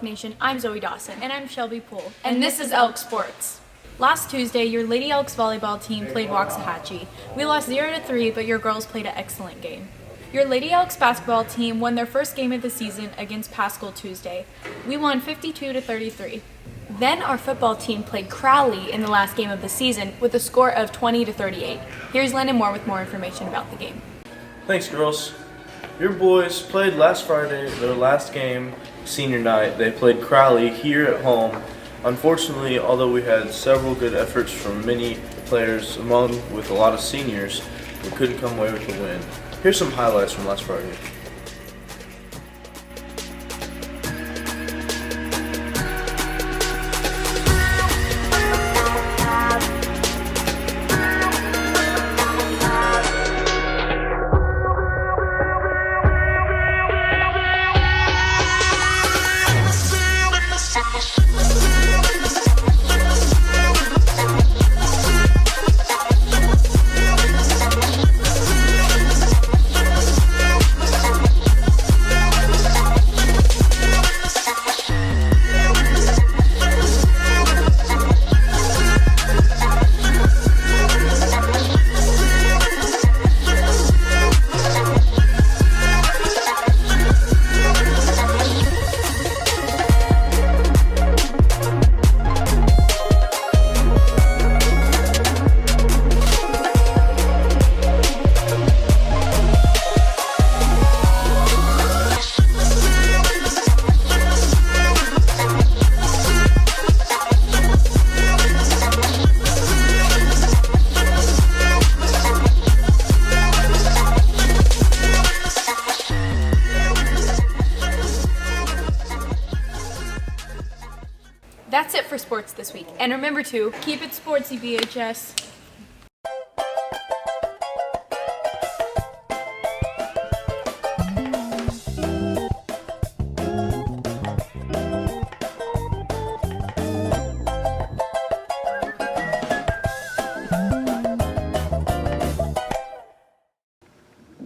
Nation, I'm Zoe Dawson. And I'm Shelby Poole. And this is Elk Sports. Last Tuesday, your Lady Elks volleyball team played Waxahachie. We lost 0-3, but your girls played an excellent game. Your Lady Elks basketball team won their first game of the season against Pascal Tuesday. We won 52-33. Then our football team played Crowley in the last game of the season with a score of 20-38. Here's Landon Moore with more information about the game. Thanks, girls. Your boys played last Friday, their last game, senior night. They played Crowley here at home. Unfortunately, although we had several good efforts from many players, among with a lot of seniors, we couldn't come away with the win. Here's some highlights from last Friday. That's it for sports this week. And remember to keep it sportsy, VHS.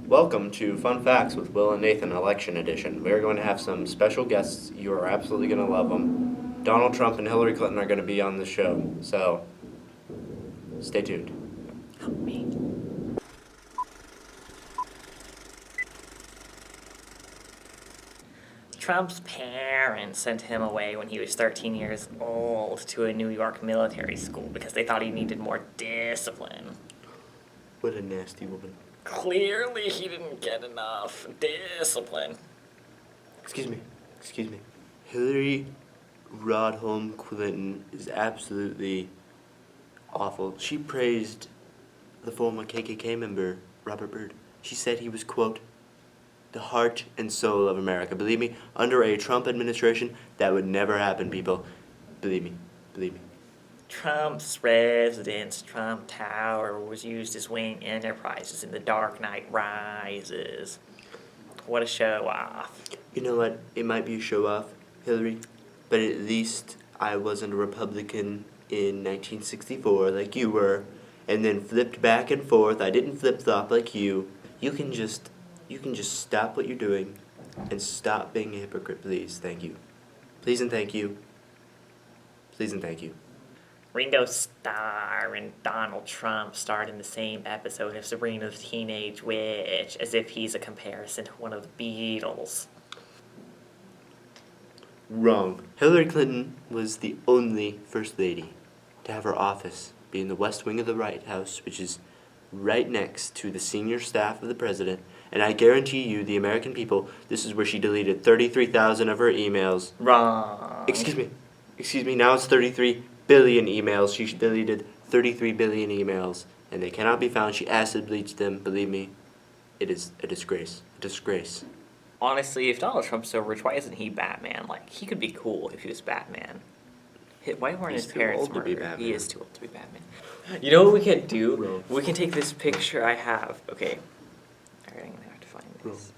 Welcome to Fun Facts with Will and Nathan Election Edition. We're going to have some special guests. You are absolutely going to love them. Donald Trump and Hillary Clinton are going to be on the show, so stay tuned. Help me. Trump's parents sent him away when he was 13 years old to a New York military school because they thought he needed more discipline. What a nasty woman. Clearly he didn't get enough discipline. Excuse me. Hillary Rodham Clinton is absolutely awful. She praised the former KKK member, Robert Byrd. She said he was, quote, the heart and soul of America. Believe me, under a Trump administration, that would never happen, people. Believe me. Trump's residence, Trump Tower, was used as Wayne Enterprises in The Dark Knight Rises. What a show-off. You know what? It might be a show-off, Hillary, but at least I wasn't a Republican in 1964 like you were, and then flipped back and forth. I didn't flip-flop like you. You can just stop what you're doing and stop being a hypocrite, please. Thank you. Please and thank you. Please and thank you. Ringo Starr and Donald Trump starred in the same episode of Sabrina the Teenage Witch, as if he's a comparison to one of the Beatles. Wrong. Hillary Clinton was the only First Lady to have her office be in the West Wing of the White House, which is right next to the senior staff of the president, and I guarantee you, the American people, this is where she deleted 33,000 of her emails. Wrong. Excuse me, now it's 33 billion emails. She deleted 33 billion emails, and they cannot be found. She acid bleached them. Believe me, it is a disgrace. A disgrace. Honestly, if Donald Trump's so rich, why isn't he Batman? Like, he could be cool if he was Batman. Why weren't his parents old to be murdered? Batman. He is too old to be Batman. You know what we can do? We can take this picture I have. Okay. Alright, I'm gonna have to find this.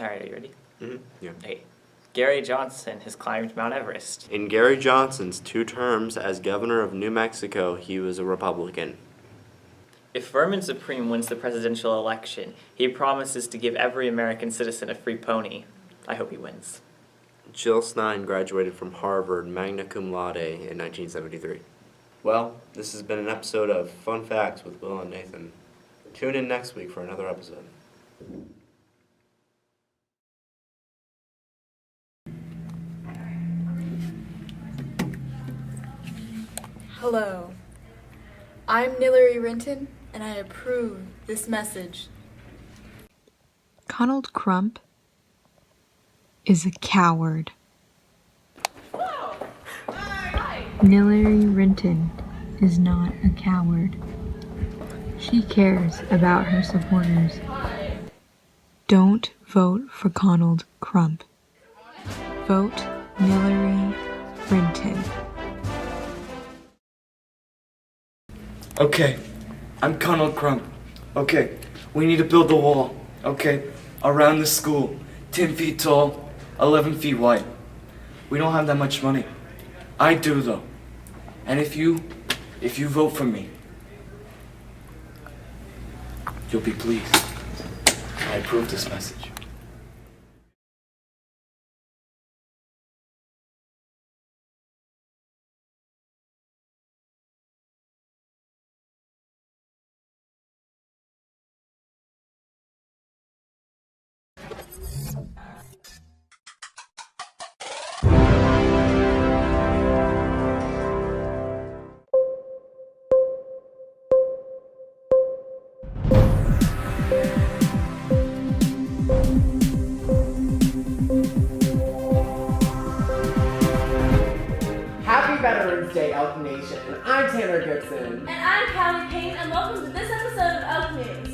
Alright, are you ready? Mm-hmm. Yeah. Hey. Gary Johnson has climbed Mount Everest. In Gary Johnson's 2 terms as governor of New Mexico, he was a Republican. If Vermin Supreme wins the presidential election, he promises to give every American citizen a free pony. I hope he wins. Jill Snine graduated from Harvard magna cum laude in 1973. Well, this has been an episode of Fun Facts with Will and Nathan. Tune in next week for another episode. Hello. I'm Nillary Renton, and I approve this message. Donald Crump is a coward. Nillary Renton is not a coward. She cares about her supporters. Don't vote for Donald Crump. Vote Nillary Renton. Okay, I'm Donald Crump. Okay, we need to build a wall. Okay, around the school. 10 feet tall, 11 feet wide. We don't have that much money. I do though. And if you vote for me, you'll be pleased. I approve this message. Happy Veterans Day, Elk Nation. I'm Tanner Gibson. And I'm Callie Payne, and welcome to this episode of Elk News.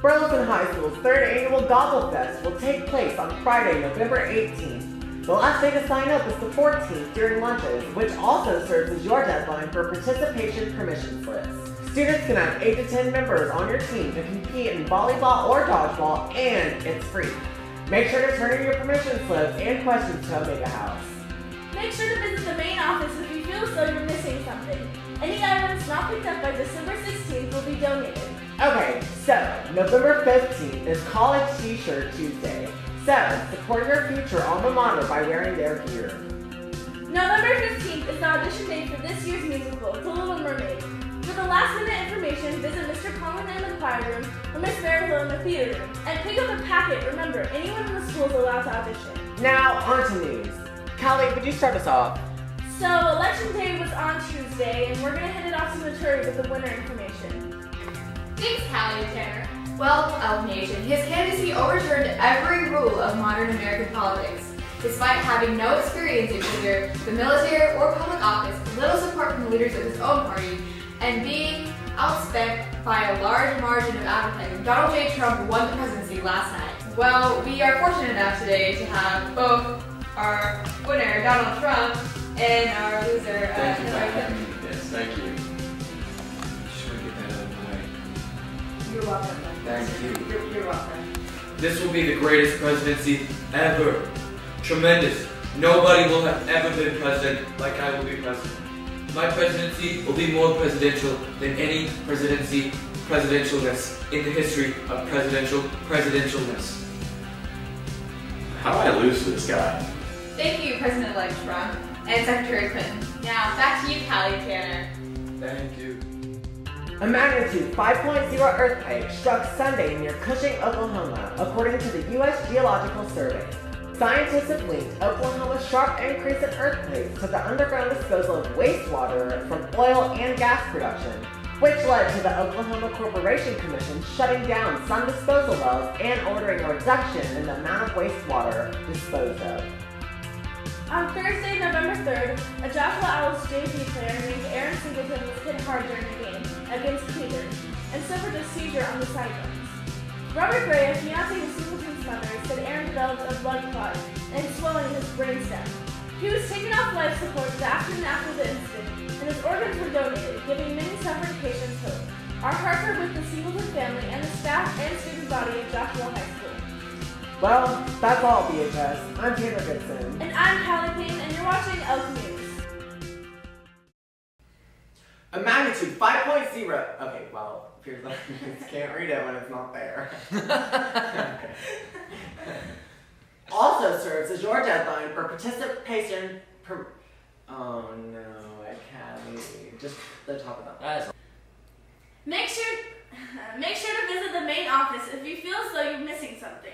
Burleson High School's third annual Gobble Fest will take place on Friday, November 18th. The last day to sign up is the 14th during lunches, which also serves as your deadline for participation permission slips. Students can have 8 to 10 members on your team to compete in volleyball or dodgeball, and it's free. Make sure to turn in your permission slips and questions to Omega House. Make sure to visit the main office if you feel as though you're missing something. Any items not picked up by December 16th will be donated. Okay, so November 15th is College T-Shirt Tuesday. So, support your future alma mater by wearing their gear. November 15th is the audition date for this year's musical, The Little Mermaid. For the last minute information, visit Mr. Conlon in the choir room or Miss Maryhill in the theater room. And pick up a packet. Remember, anyone in the school is allowed to audition. Now, on to news. Callie, would you start us off? So, Election Day was on Tuesday, and we're going to hand it off to Maturi with the winner information. Thanks, Callie and Tanner. Well, Elk Nation, his candidacy overturned every rule of modern American politics. Despite having no experience in either the military or public office, little support from the leaders of his own party, and being outspent by a large margin of advertising, Donald J. Trump won the presidency last night. Well, we are fortunate enough today to have both our winner, Donald Trump, and our loser, Hillary Clinton. Yes, thank you. Sure, get that out of the way. You're welcome. Thank you. You're welcome. This will be the greatest presidency ever. Tremendous. Nobody will have ever been president like I will be president. My presidency will be more presidential than any presidentialness in the history of presidentialness. How do I lose to this guy? Thank you, President-elect Trump and Secretary Clinton. Now, back to you, Callie Tanner. Thank you. A magnitude 5.0 earthquake struck Sunday near Cushing, Oklahoma, according to the U.S. Geological Survey. Scientists have linked Oklahoma's sharp increase in earthquakes to the underground disposal of wastewater from oil and gas production, which led to the Oklahoma Corporation Commission shutting down some disposal wells and ordering a reduction in the amount of wastewater disposed of. On Thursday, November 3rd, a Joshua Owls JV player named Aaron Singleton was hit hard during the game against Peter and suffered a seizure on the sidelines. Robert Gray, a fiancé of Singleton's mother, said Aaron developed a blood clot and swelling in his brainstem. He was taken off life support the afternoon after the incident, and his organs were donated, giving many suffering patients hope. Our hearts are with the Singleton family and the staff and student body of Joshua High School. Well, that's all, BHS. I'm Tanner Gibson. And I'm Callie Payne, and you're watching Elk News. A magnitude 5.0. Okay, well, here's the can't read it when it's not there. also serves as your deadline for participation. Oh no, Academy. Just the top of that. Make sure to visit the main office if you feel as though you're missing something.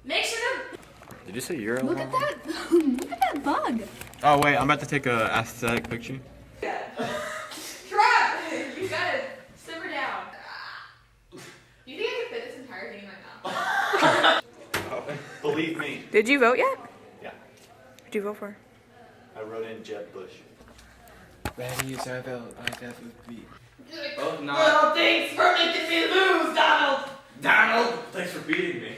Make sure to. Did you say you're Look at that! Look at that bug! Oh wait, I'm about to take a aesthetic picture. Trap! You gotta simmer down. Do you think I can fit this entire thing in my mouth? Believe me. Did you vote yet? Yeah. Who'd you vote for? I wrote in Jeb Bush. Ready as I will, I definitely be. Oh, no. Well, thanks for making me lose, Donald. Donald! Thanks for beating me.